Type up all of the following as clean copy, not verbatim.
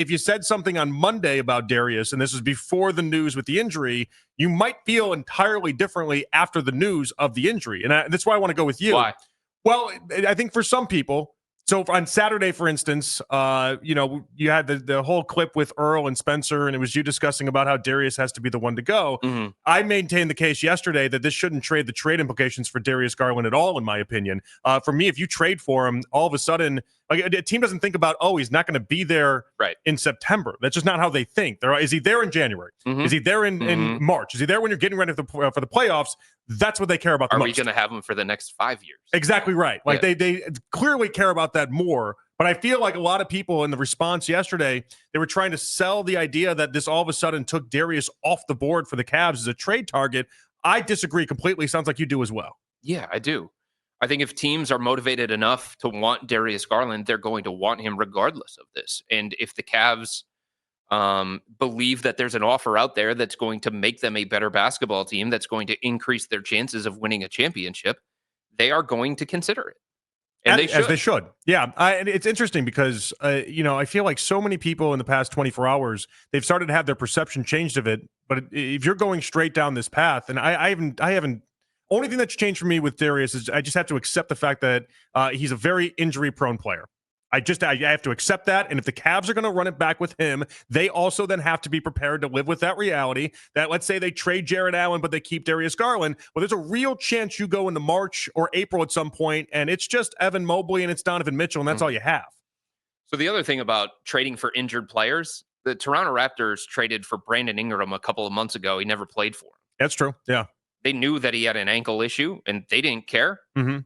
if you said something on Monday about Darius, and this was before the news with the injury, you might feel entirely differently after the news of the injury. And that's why I want to go with you. Why? Well, I think for some people, so on Saturday, for instance, you had the whole clip with Earl and Spencer, and it was you discussing about how Darius has to be the one to go. Mm-hmm. I maintained the case yesterday that this shouldn't trade the trade implications for Darius Garland at all, in my opinion. For me, if you trade for him, all of a sudden, like a team doesn't think about, he's not going to be there in September. That's just not how they think. Is he there in January? Mm-hmm. Is he there in March? Is he there when you're getting ready for the playoffs? That's what they care about the most. Are we going to have him for the next 5 years? Exactly right. Like they clearly care about that more. But I feel like a lot of people in the response yesterday, they were trying to sell the idea that this all of a sudden took Darius off the board for the Cavs as a trade target. I disagree completely. Sounds like you do as well. Yeah, I do. I think if teams are motivated enough to want Darius Garland, they're going to want him regardless of this. And if the Cavs believe that there's an offer out there that's going to make them a better basketball team, that's going to increase their chances of winning a championship, they are going to consider it. And as they should. Yeah. And it's interesting because, I feel like so many people in the past 24 hours, they've started to have their perception changed of it. But if you're going straight down this path, and I haven't, only thing that's changed for me with Darius is I just have to accept the fact that he's a very injury-prone player. I have to accept that. And if the Cavs are going to run it back with him, they also then have to be prepared to live with that reality that, let's say they trade Jared Allen, but they keep Darius Garland. Well, there's a real chance you go into March or April at some point, and it's just Evan Mobley and it's Donovan Mitchell, and that's all you have. So the other thing about trading for injured players, the Toronto Raptors traded for Brandon Ingram a couple of months ago. He never played for him. That's true. Yeah. They knew that he had an ankle issue, and they didn't care. Mm-hmm.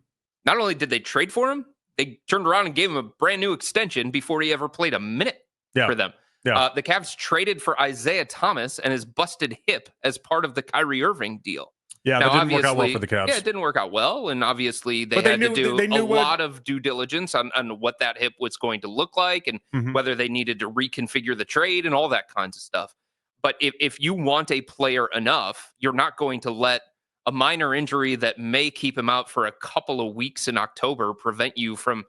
Not only did they trade for him, they turned around and gave him a brand new extension before he ever played a minute for them. Yeah. The Cavs traded for Isaiah Thomas and his busted hip as part of the Kyrie Irving deal. Yeah, now, that didn't work out well for the Cavs. Yeah, it didn't work out well, and obviously they had to do a lot of due diligence on what that hip was going to look like and whether they needed to reconfigure the trade and all that kinds of stuff. But if you want a player enough, you're not going to let a minor injury that may keep him out for a couple of weeks in October prevent you from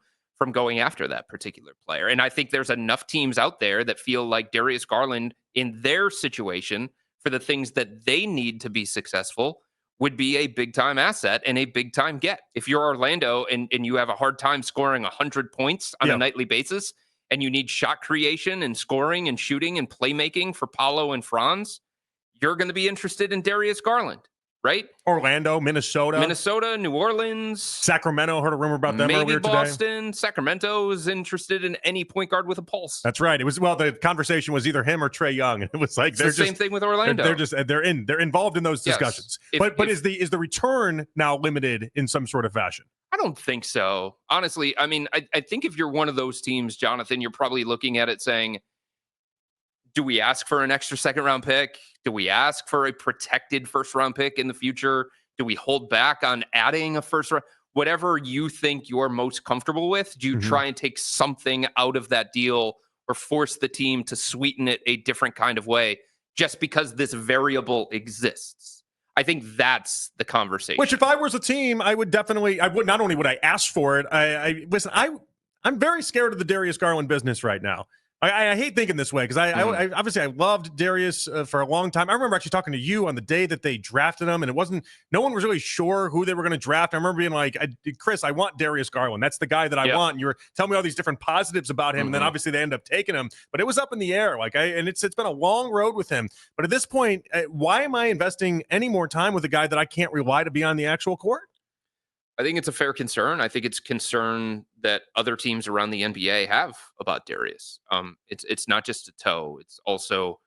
going after that particular player. And I think there's enough teams out there that feel like Darius Garland in their situation for the things that they need to be successful would be a big-time asset and a big-time get. If you're Orlando and you have a hard time scoring 100 points on a nightly basis and you need shot creation and scoring and shooting and playmaking for Paolo and Franz, you're going to be interested in Darius Garland. Right? Orlando, Minnesota, New Orleans, Sacramento. Heard a rumor about them earlier today. Boston. Sacramento is interested in any point guard with a pulse. That's right. It was the conversation was either him or Trae Young, and it was like it's the same thing with Orlando. They're involved in those discussions. But is the return now limited in some sort of fashion? I don't think so. Honestly, I mean, I think if you're one of those teams, Jonathan, you're probably looking at it saying, do we ask for an extra second-round pick? Do we ask for a protected first-round pick in the future? Do we hold back on adding a first-round? Whatever you think you're most comfortable with, do you try and take something out of that deal or force the team to sweeten it a different kind of way just because this variable exists? I think that's the conversation. Which, if I was a team, I would not only would I ask for it, I'm very scared of the Darius Garland business right now. I hate thinking this way because I obviously I loved Darius for a long time. I remember actually talking to you on the day that they drafted him, and no one was really sure who they were going to draft. I remember being like, Chris, I want Darius Garland. That's the guy that I want. And you were telling me all these different positives about him, and then obviously they end up taking him. But it was up in the air. And it's been a long road with him. But at this point, why am I investing any more time with a guy that I can't rely to be on the actual court? I think it's a fair concern. I think it's concern that other teams around the NBA have about Darius. It's not just a toe. It's also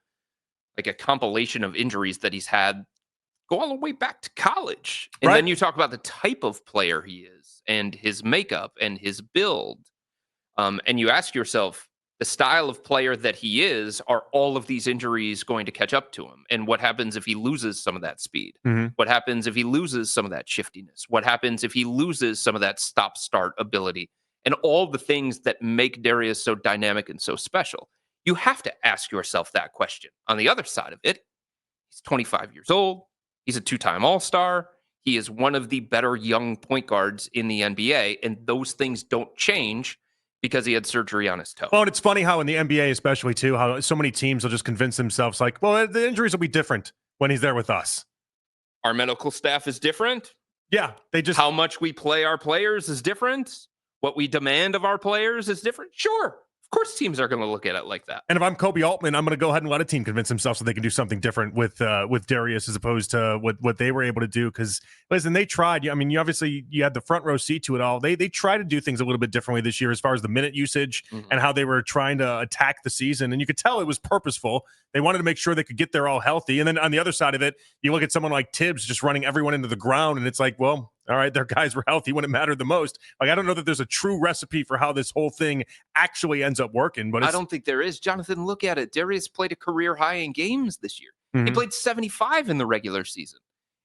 like a compilation of injuries that he's had go all the way back to college. And then you talk about the type of player he is and his makeup and his build. And you ask yourself, the style of player that he is, are all of these injuries going to catch up to him? And what happens if he loses some of that speed? What happens if he loses some of that shiftiness? What happens if he loses some of that stop-start ability? And all the things that make Darius so dynamic and so special. You have to ask yourself that question. On the other side of it, he's 25 years old. He's a two-time All-Star. He is one of the better young point guards in the NBA. And those things don't change because he had surgery on his toe. Well, and it's funny how in the NBA especially too, how so many teams will just convince themselves like, well, the injuries will be different when he's there with us. Our medical staff is different. Yeah, they just how much we play our players is different. What we demand of our players is different. Sure. Of course, teams are going to look at it like that. And if I'm Koby Altman, I'm going to go ahead and let a team convince themselves so they can do something different with Darius as opposed to what they were able to do. Because listen, they tried. I mean, you had the front row seat to it all. They tried to do things a little bit differently this year as far as the minute usage and how they were trying to attack the season. And you could tell it was purposeful. They wanted to make sure they could get there all healthy. And then on the other side of it, you look at someone like Tibbs just running everyone into the ground, and it's like, well, all right, their guys were healthy when it mattered the most. Like, I don't know that there's a true recipe for how this whole thing actually ends up working. But I don't think there is. Jonathan, look at it. Darius played a career high in games this year. He played 75 in the regular season.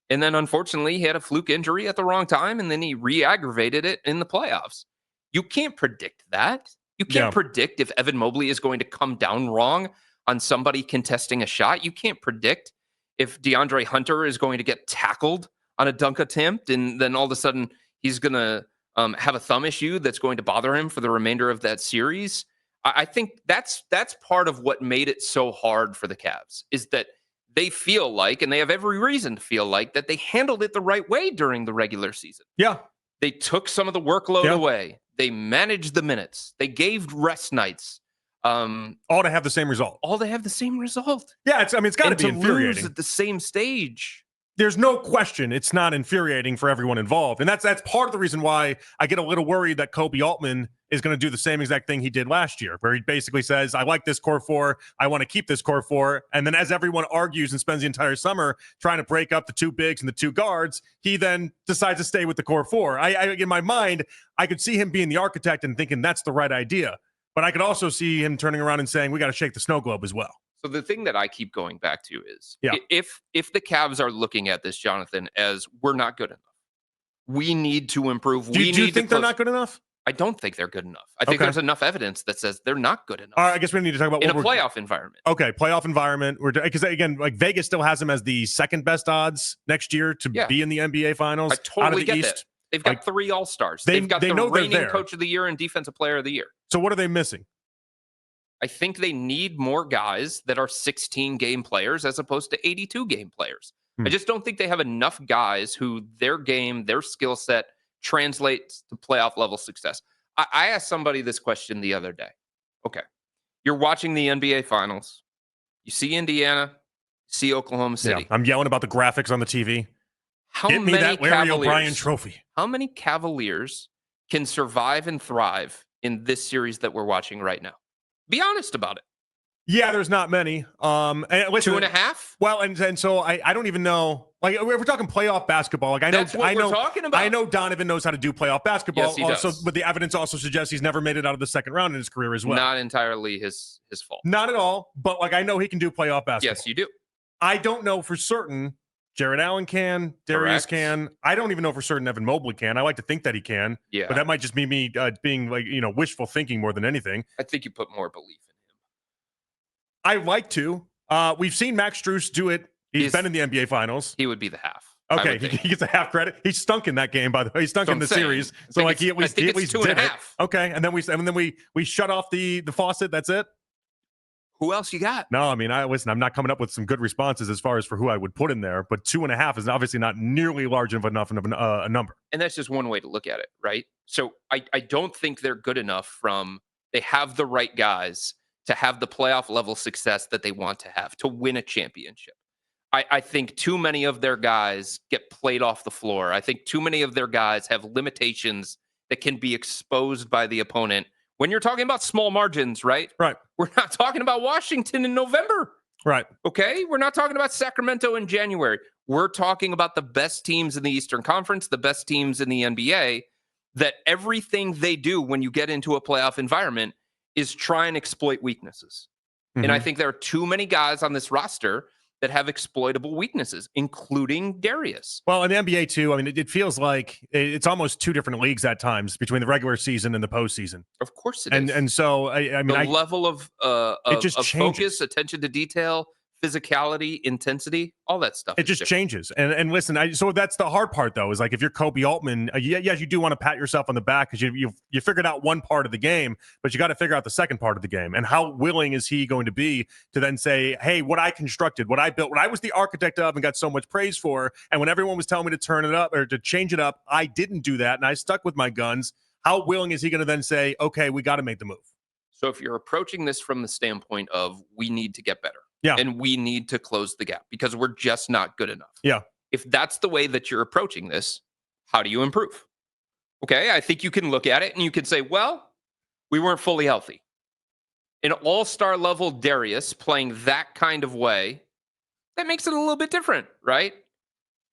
And then, unfortunately, he had a fluke injury at the wrong time, and then he re-aggravated it in the playoffs. You can't predict that. You can't predict if Evan Mobley is going to come down wrong on somebody contesting a shot. You can't predict if DeAndre Hunter is going to get tackled on a dunk attempt, and then all of a sudden he's going to have a thumb issue that's going to bother him for the remainder of that series. I think that's part of what made it so hard for the Cavs, is that they feel like, and they have every reason to feel like, that they handled it the right way during the regular season. Yeah. They took some of the workload away. They managed the minutes. They gave rest nights. All to have the same result. All to have the same result. Yeah, it's got to be infuriating. Lose at the same stage. There's no question it's not infuriating for everyone involved. And that's part of the reason why I get a little worried that Koby Altman is going to do the same exact thing he did last year, where he basically says, I like this core four. I want to keep this core four. And then as everyone argues and spends the entire summer trying to break up the two bigs and the two guards, he then decides to stay with the core four. I in my mind, I could see him being the architect and thinking that's the right idea. But I could also see him turning around and saying, we got to shake the snow globe as well. So the thing that I keep going back to is if the Cavs are looking at this, Jonathan, as we're not good enough, we need to improve. Do you think they're not good enough? I don't think they're good enough. I think there's enough evidence that says they're not good enough. All right, I guess we need to talk about in a playoff environment. Okay, playoff environment. Because again, like Vegas still has them as the second best odds next year to be in the NBA Finals. I totally get that. They've got 3 All-Stars. They've got the reigning Coach of the Year and Defensive Player of the Year. So what are they missing? I think they need more guys that are 16-game players as opposed to 82-game players. I just don't think they have enough guys who their game, their skill set translates to playoff level success. I asked somebody this question the other day. Okay, you're watching the NBA Finals. You see Indiana, see Oklahoma City. Yeah, I'm yelling about the graphics on the TV. Get me that Larry O'Brien trophy. How many Cavaliers can survive and thrive in this series that we're watching right now? Be honest about it. Yeah, there's not many. And listen, 2.5. Well, and so I don't even know. Like, if we're talking playoff basketball, like we're talking about. I know Donovan knows how to do playoff basketball. Yes, he does. But the evidence also suggests he's never made it out of the second round in his career as well. Not entirely his fault. Not at all. But like, I know he can do playoff basketball. Yes, you do. I don't know for certain. Jared Allen can. Darius can. I don't even know for certain Evan Mobley can. I like to think that he can. Yeah. But that might just be me being like, wishful thinking more than anything. I think you put more belief in him. I like to. We've seen Max Strus do it. He's been in the NBA Finals. He would be the half. Okay, he gets a half credit. He stunk in that game, by the way. He stunk in the series. So like he at least did it. Okay, and then we shut off the faucet. That's it. Who else you got? No, I mean, I'm not coming up with some good responses as far as for who I would put in there, but 2.5 is obviously not nearly large enough of a number. And that's just one way to look at it, right? So I don't think they're good enough they have the right guys to have the playoff level success that they want to have, to win a championship. I think too many of their guys get played off the floor. I think too many of their guys have limitations that can be exposed by the opponent. When you're talking about small margins, right? Right. We're not talking about Washington in November. Right. Okay? We're not talking about Sacramento in January. We're talking about the best teams in the Eastern Conference, the best teams in the NBA, that everything they do when you get into a playoff environment is try and exploit weaknesses. And I think there are too many guys on this roster that have exploitable weaknesses, including Darius. Well, in the NBA too, I mean, it feels like it's almost two different leagues at times between the regular season and the postseason. Of course it is. And so, I mean, the level of focus, attention to detail, physicality, intensity, all that stuff. It just changes. And listen, so that's the hard part, though, is like if you're Koby Altman, yes, you do want to pat yourself on the back because you figured out one part of the game, but you got to figure out the second part of the game. And how willing is he going to be to then say, hey, what I constructed, what I built, what I was the architect of and got so much praise for, and when everyone was telling me to turn it up or to change it up, I didn't do that, and I stuck with my guns. How willing is he going to then say, okay, we got to make the move? So if you're approaching this from the standpoint of we need to get better, yeah, and we need to close the gap because we're just not good enough. Yeah. If that's the way that you're approaching this, how do you improve? Okay, I think you can look at it and you can say, well, we weren't fully healthy. An all-star level Darius playing that kind of way, that makes it a little bit different, right?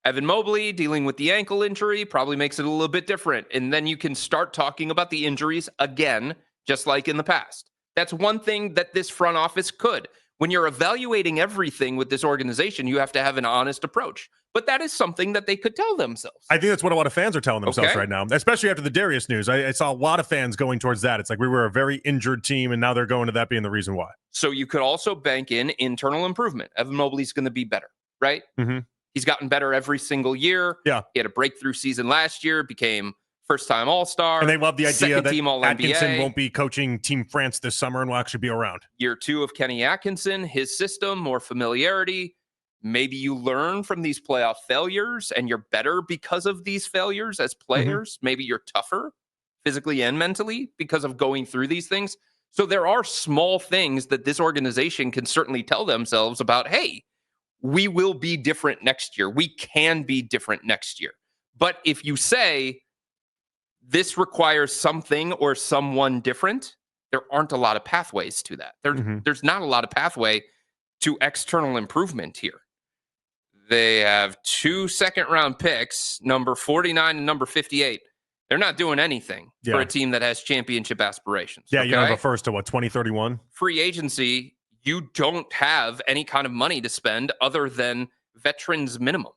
Evan Mobley dealing with the ankle injury probably makes it a little bit different. And then you can start talking about the injuries again, just like in the past. That's one thing that this front office could. When you're evaluating everything with this organization, you have to have an honest approach. But that is something that they could tell themselves. I think that's what a lot of fans are telling themselves right now, especially after the Darius news. I saw a lot of fans going towards that. It's like we were a very injured team, and now they're going to that being the reason why. So you could also bank in internal improvement. Evan Mobley's going to be better, right? Mm-hmm. He's gotten better every single year. Yeah. He had a breakthrough season last year, became first-time All-Star. And they love the idea that All-NBA. Atkinson won't be coaching Team France this summer and will actually be around. Year 2 of Kenny Atkinson, his system, more familiarity. Maybe you learn from these playoff failures and you're better because of these failures as players. Mm-hmm. Maybe you're tougher physically and mentally because of going through these things. So there are small things that this organization can certainly tell themselves about, hey, we will be different next year. We can be different next year. But if you say this requires something or someone different, there aren't a lot of pathways to that. There's not a lot of pathway to external improvement here. They have 2 second-round picks, number 49 and number 58. They're not doing anything for a team that has championship aspirations. Yeah, you don't have a first to 2031? Free agency, you don't have any kind of money to spend other than veterans minimum.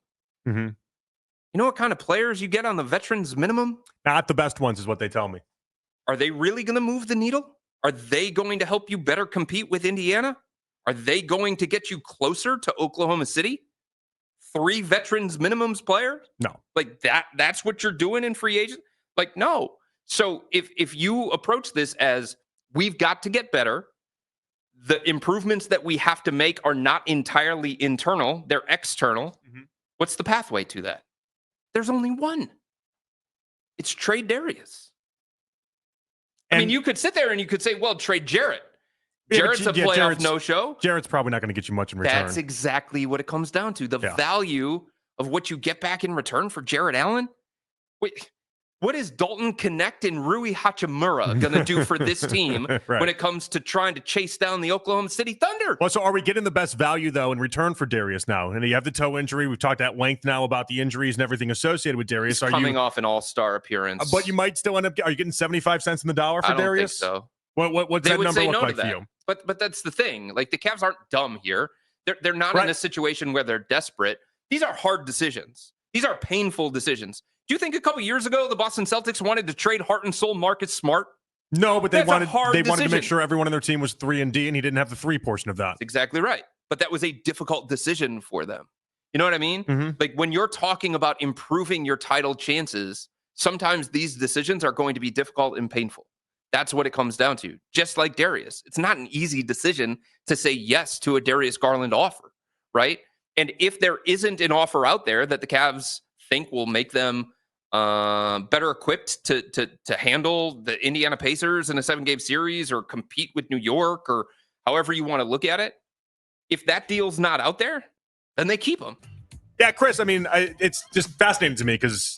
Mm-hmm. You know what kind of players you get on the veterans minimum? Not the best ones is what they tell me. Are they really going to move the needle? Are they going to help you better compete with Indiana? Are they going to get you closer to Oklahoma City? 3 veterans minimums players? No. Like that's what you're doing in free agent? Like, no. So if you approach this as we've got to get better, the improvements that we have to make are not entirely internal, they're external. Mm-hmm. What's the pathway to that? There's only one. It's trade Darius. I mean, you could sit there and you could say, well, trade Jarrett. Jarrett's a playoff no-show. Jarrett's probably not going to get you much in return. That's exactly what it comes down to. The value of what you get back in return for Jarrett Allen. Wait, what is Dalton Connect and Rui Hachimura going to do for this team when it comes to trying to chase down the Oklahoma City Thunder? Well, so are we getting the best value, though, in return for Darius now? And you have the toe injury. We've talked at length now about the injuries and everything associated with Darius. He's coming off an all-star appearance. But you might still end up – are you getting 75 cents in the dollar for Darius? I don't think so. What's that number look like for you? But that's the thing. Like, the Cavs aren't dumb here. They're not in a situation where they're desperate. These are hard decisions. These are painful decisions. Do you think a couple years ago the Boston Celtics wanted to trade heart and soul Marcus Smart? No, but they wanted to make sure everyone on their team was 3-and-D, and he didn't have the 3 portion of that. That's exactly right. But that was a difficult decision for them. You know what I mean? Mm-hmm. Like, when you're talking about improving your title chances, sometimes these decisions are going to be difficult and painful. That's what it comes down to. Just like Darius. It's not an easy decision to say yes to a Darius Garland offer, right? And if there isn't an offer out there that the Cavs think will make them better equipped to handle the Indiana Pacers in a 7-game series or compete with New York or however you want to look at it, if that deal's not out there, then they keep them. Yeah, Chris, I mean, it's just fascinating to me because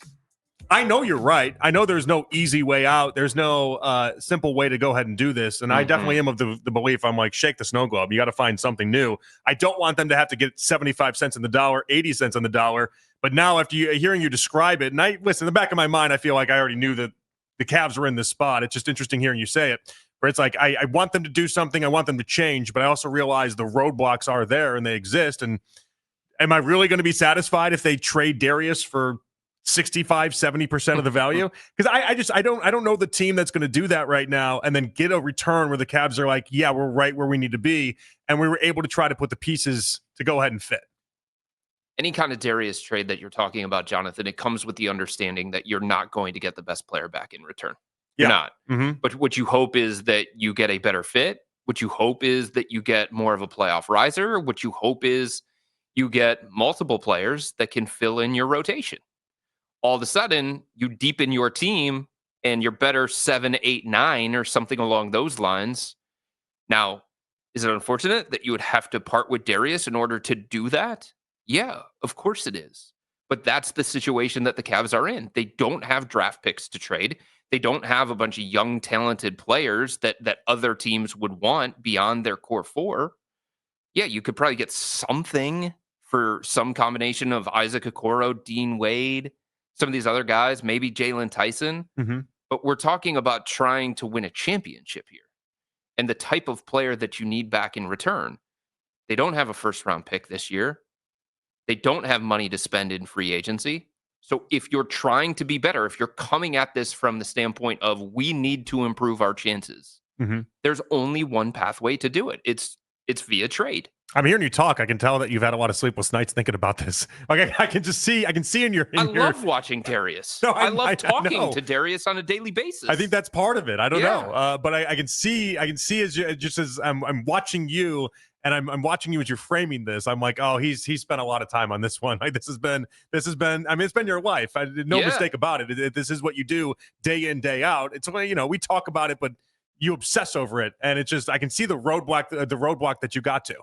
I know you're right. I know there's no easy way out. There's no simple way to go ahead and do this. And I definitely am of the belief, I'm like, shake the snow globe. You got to find something new. I don't want them to have to get 75 cents on the dollar, 80 cents on the dollar. But now after hearing you describe it, and listen, in the back of my mind, I feel like I already knew that the Cavs were in this spot. It's just interesting hearing you say it. Where it's like, I want them to do something. I want them to change. But I also realize the roadblocks are there and they exist. And am I really going to be satisfied if they trade Darius for 65, 70% of the value? Because I don't know the team that's going to do that right now and then get a return where the Cavs are like, yeah, we're right where we need to be. And we were able to try to put the pieces to go ahead and fit. Any kind of Darius trade that you're talking about, Jonathan, it comes with the understanding that you're not going to get the best player back in return. You're not. But what you hope is that you get a better fit. What you hope is that you get more of a playoff riser. What you hope is you get multiple players that can fill in your rotation. All of a sudden, you deepen your team and you're better 7, 8, 9 or something along those lines. Now, is it unfortunate that you would have to part with Darius in order to do that? Yeah, of course it is. But that's the situation that the Cavs are in. They don't have draft picks to trade. They don't have a bunch of young, talented players that other teams would want beyond their core four. Yeah, you could probably get something for some combination of Isaac Okoro, Dean Wade, some of these other guys, maybe Jalen Tyson. But we're talking about trying to win a championship here. And the type of player that you need back in return. They don't have a first-round pick this year. They don't have money to spend in free agency. So if you're trying to be better, if you're coming at this from the standpoint of we need to improve our chances, there's only one pathway to do it. It's via trade. I'm hearing you talk. I can tell that you've had a lot of sleepless nights thinking about this. Okay, I can see in your. I love watching Darius. No, I love talking to Darius on a daily basis. I think that's part of it. I don't know, but I can see as I'm watching you. And I'm watching you as you're framing this. I'm like, oh, he's spent a lot of time on this one. Like this has been. I mean, it's been your life. No mistake about it. This is what you do day in, day out. It's we talk about it, but you obsess over it, and it's just I can see the roadblock that you got to.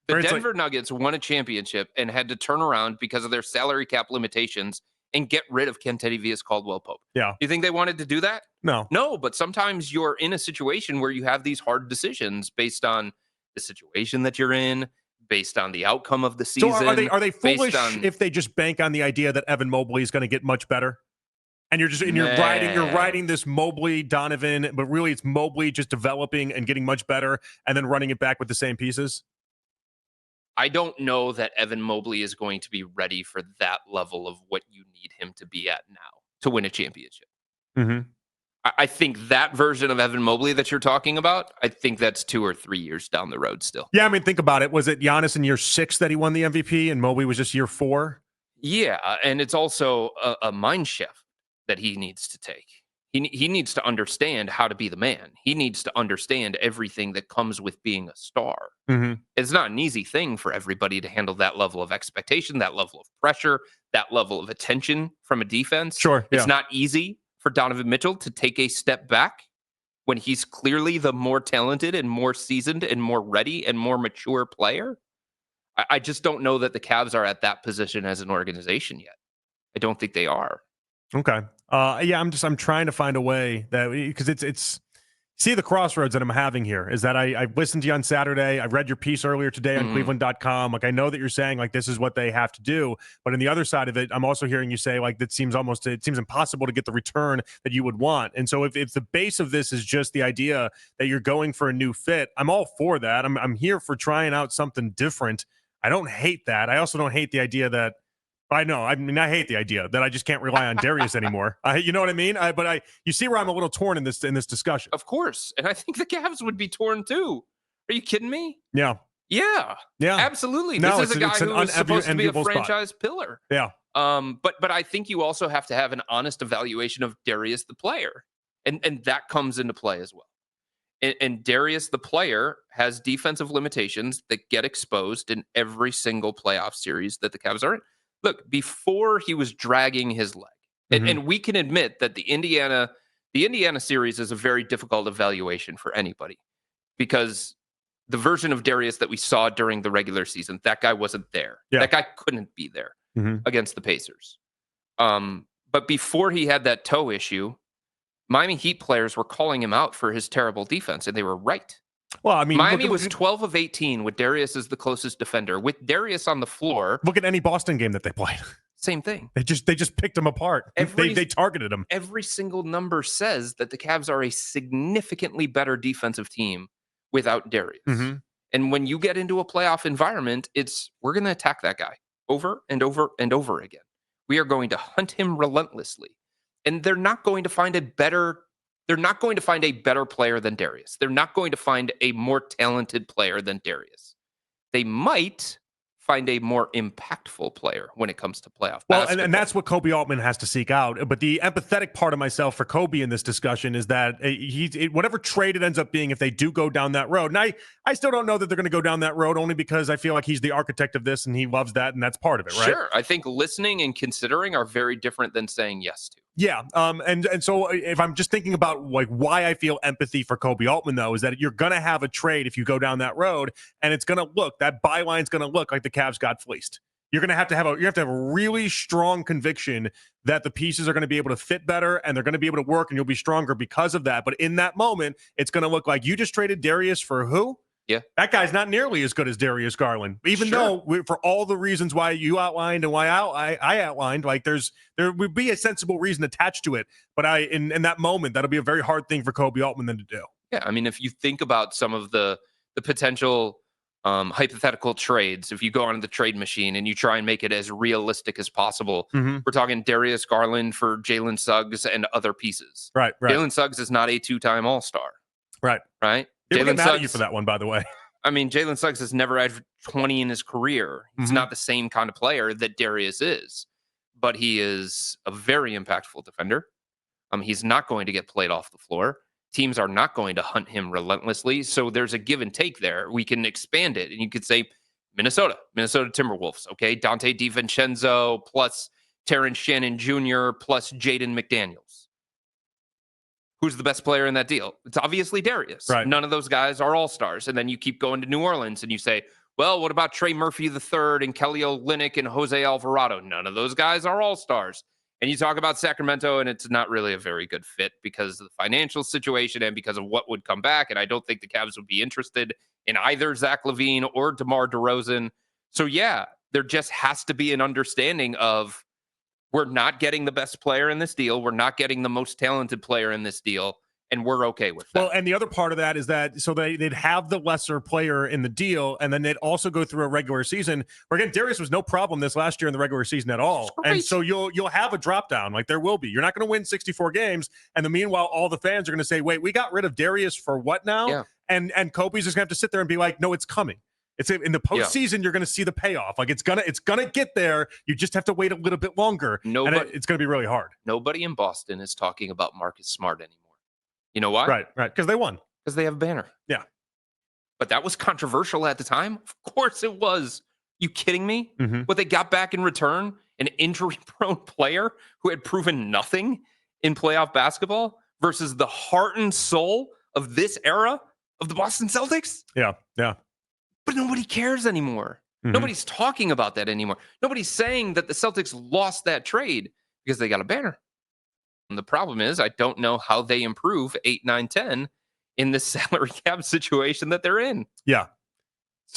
The Denver Nuggets won a championship and had to turn around because of their salary cap limitations and get rid of Kentedi Vias Caldwell Pope. Yeah, you think they wanted to do that? No. But sometimes you're in a situation where you have these hard decisions based on the situation that you're in, based on the outcome of the season. So are they foolish if they just bank on the idea that Evan Mobley is going to get much better? And you're riding this Mobley Donovan, but really it's Mobley just developing and getting much better and then running it back with the same pieces? I don't know that Evan Mobley is going to be ready for that level of what you need him to be at now to win a championship. I think that version of Evan Mobley that you're talking about, I think that's 2 or 3 years down the road still. Yeah, I mean, think about it. Was it Giannis in year 6 that he won the MVP and Mobley was just year 4? Yeah, and it's also a mind shift that he needs to take. He needs to understand how to be the man. He needs to understand everything that comes with being a star. It's not an easy thing for everybody to handle that level of expectation, that level of pressure, that level of attention from a defense. Sure. It's not easy for Donovan Mitchell to take a step back when he's clearly the more talented and more seasoned and more ready and more mature player. I just don't know that the Cavs are at that position as an organization yet. I don't think they are. Okay. I'm trying to find a way that, because it's see the crossroads that I'm having here is that I listened to you on Saturday. I read your piece earlier today on Cleveland.com. Like, I know that you're saying like this is what they have to do, but on the other side of it, I'm also hearing you say like it seems impossible to get the return that you would want. And so if the base of this is just the idea that you're going for a new fit, I'm all for that. I'm here for trying out something different. I don't hate that. I also don't hate the idea that I know. I mean, I hate the idea that I just can't rely on Darius anymore. You know what I mean? You see where I'm a little torn in this discussion. Of course, and I think the Cavs would be torn too. Are you kidding me? Yeah, absolutely. No, this is a guy who is supposed to be a franchise pillar. Yeah. But I think you also have to have an honest evaluation of Darius the player, and that comes into play as well. And Darius the player has defensive limitations that get exposed in every single playoff series that the Cavs are in. Look, before he was dragging his leg, and we can admit that the Indiana series is a very difficult evaluation for anybody because the version of Darius that we saw during the regular season, that guy wasn't there. Yeah. That guy couldn't be there against the Pacers. But before he had that toe issue, Miami Heat players were calling him out for his terrible defense, and they were right. Well, I mean, Miami was 12 of 18 with Darius as the closest defender. With Darius on the floor, look at any Boston game that they played. Same thing. They just picked him apart. They targeted him. Every single number says that the Cavs are a significantly better defensive team without Darius. And when you get into a playoff environment, we're going to attack that guy over and over and over again. We are going to hunt him relentlessly. And they're not going to find a better player than Darius. They're not going to find a more talented player than Darius. They might find a more impactful player when it comes to playoff basketball. And that's what Koby Altman has to seek out. But the empathetic part of myself for Koby in this discussion is that whatever trade it ends up being, if they do go down that road, and I still don't know that they're going to go down that road, only because I feel like he's the architect of this and he loves that, and that's part of it, right? Sure. I think listening and considering are very different than saying yes to. Yeah. And so if I'm just thinking about like why I feel empathy for Koby Altman, though, is that you're going to have a trade if you go down that road, and it's going to look, that byline's going to look like the Cavs got fleeced. You're going to have to have a really strong conviction that the pieces are going to be able to fit better and they're going to be able to work and you'll be stronger because of that. But in that moment, it's going to look like you just traded Darius for who? Yeah. That guy's not nearly as good as Darius Garland, even though for all the reasons why you outlined and why I outlined, like there would be a sensible reason attached to it. But in that moment, that'll be a very hard thing for Koby Altman then to do. Yeah. I mean, if you think about some of the potential hypothetical trades, if you go onto the trade machine and you try and make it as realistic as possible, we're talking Darius Garland for Jalen Suggs and other pieces. Right. Jalen Suggs is not a 2-time All-Star. Right. Jalen Suggs, mad at you for that one, by the way. I mean, Jalen Suggs has never averaged 20 in his career. He's not the same kind of player that Darius is, but he is a very impactful defender. He's not going to get played off the floor. Teams are not going to hunt him relentlessly. So there's a give and take there. We can expand it. And you could say Minnesota Timberwolves. Okay. Dante DiVincenzo plus Terrence Shannon Jr. plus Jaden McDaniels. Who's the best player in that deal? It's obviously Darius. Right. None of those guys are all-stars. And then you keep going to New Orleans and you say, well, what about Trey Murphy III and Kelly Olynyk and Jose Alvarado? None of those guys are all-stars. And you talk about Sacramento, and it's not really a very good fit because of the financial situation and because of what would come back. And I don't think the Cavs would be interested in either Zach LaVine or DeMar DeRozan. So, yeah, there just has to be an understanding of we're not getting the best player in this deal. We're not getting the most talented player in this deal. And we're okay with that. Well, and the other part of that is that so they'd have the lesser player in the deal, and then they'd also go through a regular season. Where again, Darius was no problem this last year in the regular season at all, and so you'll have a drop down. Like there will be. You're not going to win 64 games, and meanwhile, all the fans are going to say, "Wait, we got rid of Darius for what now?" Yeah. And Kobe's just going to have to sit there and be like, "No, it's coming." It's in the postseason. You're going to see the payoff. Like it's gonna get there. You just have to wait a little bit longer. And it's going to be really hard. Nobody in Boston is talking about Marcus Smart anymore. You know why? Right. Because they won. Because they have a banner. Yeah. But that was controversial at the time. Of course it was. You kidding me? What they got back in return, an injury-prone player who had proven nothing in playoff basketball versus the heart and soul of this era of the Boston Celtics? Yeah. But nobody cares anymore. Nobody's talking about that anymore. Nobody's saying that the Celtics lost that trade because they got a banner. And the problem is I don't know how they improve 8, 9, 10 in the salary cap situation that they're in. Yeah.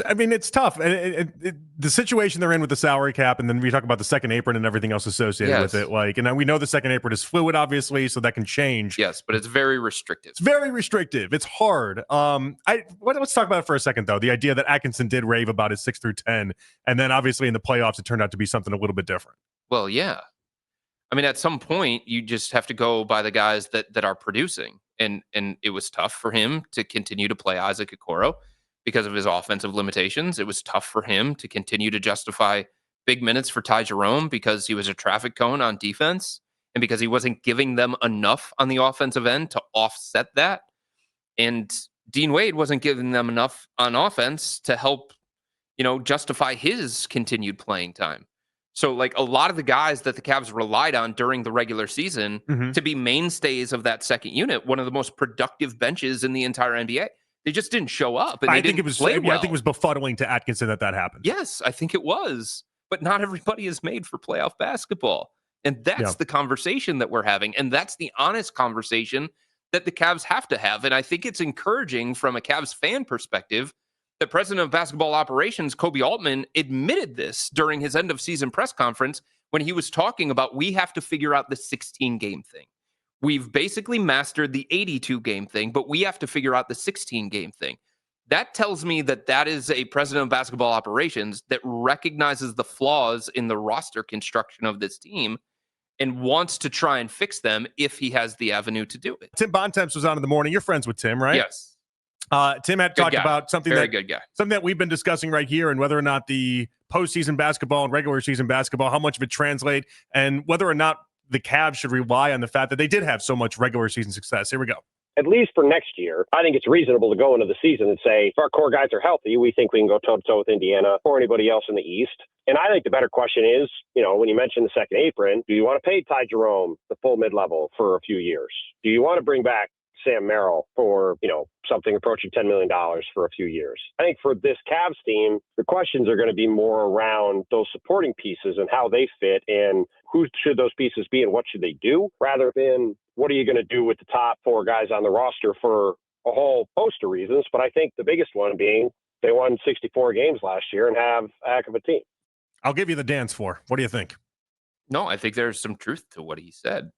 I mean, it's tough. And the situation they're in with the salary cap, and then we talk about the second apron and everything else associated with it. Like, and we know the second apron is fluid, obviously, so that can change. Yes, but it's very restrictive. It's very restrictive. It's hard. Let's talk about it for a second, though. The idea that Atkinson did rave about his 6 through 10, and then obviously in the playoffs, it turned out to be something a little bit different. Well, yeah. I mean, at some point, you just have to go by the guys that are producing. And it was tough for him to continue to play Isaac Okoro because of his offensive limitations. It was tough for him to continue to justify big minutes for Ty Jerome because he was a traffic cone on defense and because he wasn't giving them enough on the offensive end to offset that. And Dean Wade wasn't giving them enough on offense to help, justify his continued playing time. So, like, a lot of the guys that the Cavs relied on during the regular season to be mainstays of that second unit, one of the most productive benches in the entire NBA, they just didn't show up. And I think it was befuddling to Atkinson that happened. Yes, I think it was. But not everybody is made for playoff basketball. And that's the conversation that we're having. And that's the honest conversation that the Cavs have to have. And I think it's encouraging from a Cavs fan perspective. The president of basketball operations, Koby Altman, admitted this during his end of season press conference when he was talking about we have to figure out the 16-game thing. We've basically mastered the 82-game thing, but we have to figure out the 16-game thing. That tells me that that is a president of basketball operations that recognizes the flaws in the roster construction of this team and wants to try and fix them if he has the avenue to do it. Tim Bontemps was on in the morning. You're friends with Tim, right? Yes. Tim had Good talked guy. about something Very good guy. something that we've been discussing right here, and whether or not the postseason basketball and regular season basketball, how much of it translate, and whether or not the Cavs should rely on the fact that they did have so much regular season success. Here we go. At least for next year, I think it's reasonable to go into the season and say, if our core guys are healthy, we think we can go toe-to-toe with Indiana or anybody else in the East. And I think the better question is, when you mention the second apron, do you want to pay Ty Jerome the full mid-level for a few years? Do you want to bring back Sam Merrill for, something approaching $10 million for a few years? I think for this Cavs team, the questions are going to be more around those supporting pieces and how they fit and who should those pieces be and what should they do, rather than what are you going to do with the top four guys on the roster for a whole host of reasons. But I think the biggest one being they won 64 games last year and have a heck of a team. I'll give you the dance floor. What do you think? No, I think there's some truth to what he said.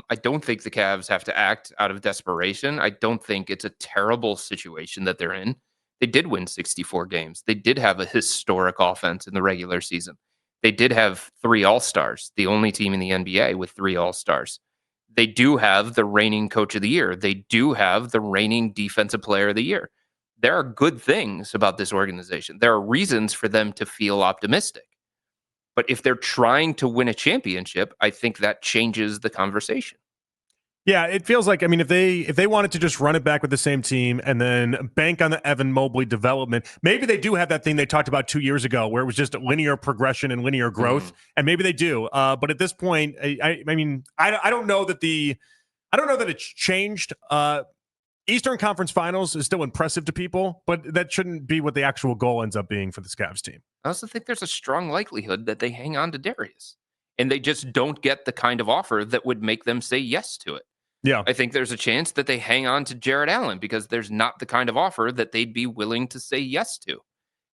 I don't think the Cavs have to act out of desperation. I don't think it's a terrible situation that they're in. They did win 64 games. They did have a historic offense in the regular season. They did have 3 All-Stars, the only team in the NBA with 3 All-Stars. They do have the reigning coach of the year. They do have the reigning defensive player of the year. There are good things about this organization. There are reasons for them to feel optimistic. But if they're trying to win a championship, I think that changes the conversation. Yeah, it feels like, if they wanted to just run it back with the same team and then bank on the Evan Mobley development, maybe they do have that thing they talked about 2 years ago where it was just linear progression and linear growth, and maybe they do. But at this point, I don't know that it's changed. Eastern Conference Finals is still impressive to people, but that shouldn't be what the actual goal ends up being for this Cavs team. I also think there's a strong likelihood that they hang on to Darius and they just don't get the kind of offer that would make them say yes to it. Yeah. I think there's a chance that they hang on to Jarrett Allen because there's not the kind of offer that they'd be willing to say yes to.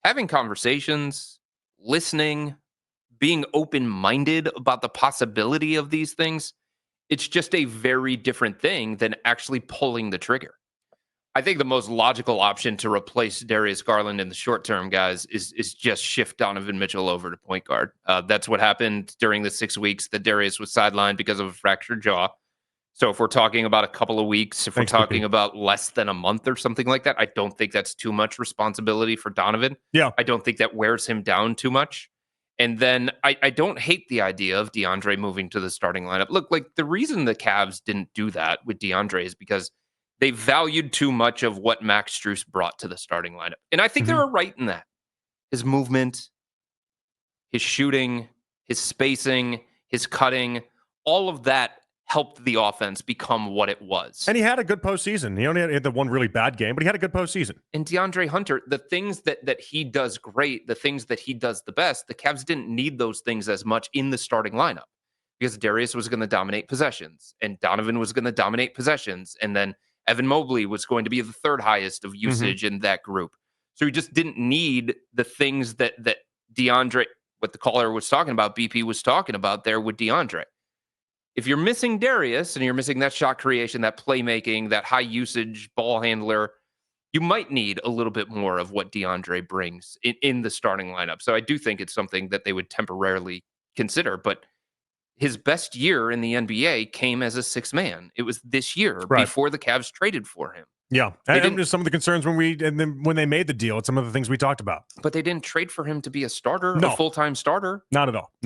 Having conversations, listening, being open-minded about the possibility of these things, it's just a very different thing than actually pulling the trigger. I think the most logical option to replace Darius Garland in the short term, guys, is just shift Donovan Mitchell over to point guard. That's what happened during the 6 weeks that Darius was sidelined because of a fractured jaw. So if we're talking about a couple of weeks, if we're talking about less than a month or something like that, I don't think that's too much responsibility for Donovan. Yeah. I don't think that wears him down too much. And then I don't hate the idea of DeAndre moving to the starting lineup. Look, like the reason the Cavs didn't do that with DeAndre is because they valued too much of what Max Strus brought to the starting lineup. And I think they were right in that. His movement, his shooting, his spacing, his cutting, all of that helped the offense become what it was. And he had a good postseason. He only had the one really bad game, but he had a good postseason. And DeAndre Hunter, the things that he does great, the things that he does the best, the Cavs didn't need those things as much in the starting lineup because Darius was going to dominate possessions and Donovan was going to dominate possessions. And then Evan Mobley was going to be the third highest of usage in that group. So he just didn't need the things that DeAndre, what the caller was talking about, BP was talking about there with DeAndre. If you're missing Darius and you're missing that shot creation, that playmaking, that high usage ball handler, you might need a little bit more of what DeAndre brings in the starting lineup. So I do think it's something that they would temporarily consider. But his best year in the NBA came as a 6th man. It was this year before the Cavs traded for him. Yeah, and just some of the concerns when they made the deal. It's some of the things we talked about. But they didn't trade for him to be a starter, No. a full-time starter. Not at all.